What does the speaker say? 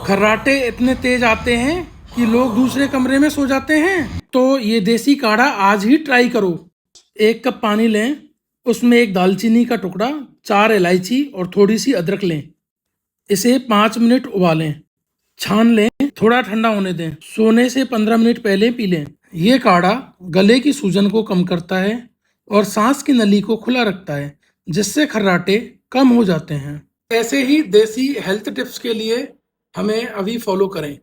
खर्राटे इतने तेज आते हैं कि लोग दूसरे कमरे में सो जाते हैं। तो ये देसी काढ़ा आज ही ट्राई करो। 1 कप पानी लें, उसमें 1 दालचीनी का टुकड़ा, 4 इलायची और थोड़ी सी अदरक लें। इसे 5 मिनट उबालें, छान लें, थोड़ा ठंडा होने दें। सोने से 15 मिनट पहले पी लें। ये काढ़ा गले की सूजन को कम करता है और सांस की नली को खुला रखता है, जिससे खर्राटे कम हो जाते हैं। ऐसे ही देसी हेल्थ टिप्स के लिए हमें अभी फॉलो करें।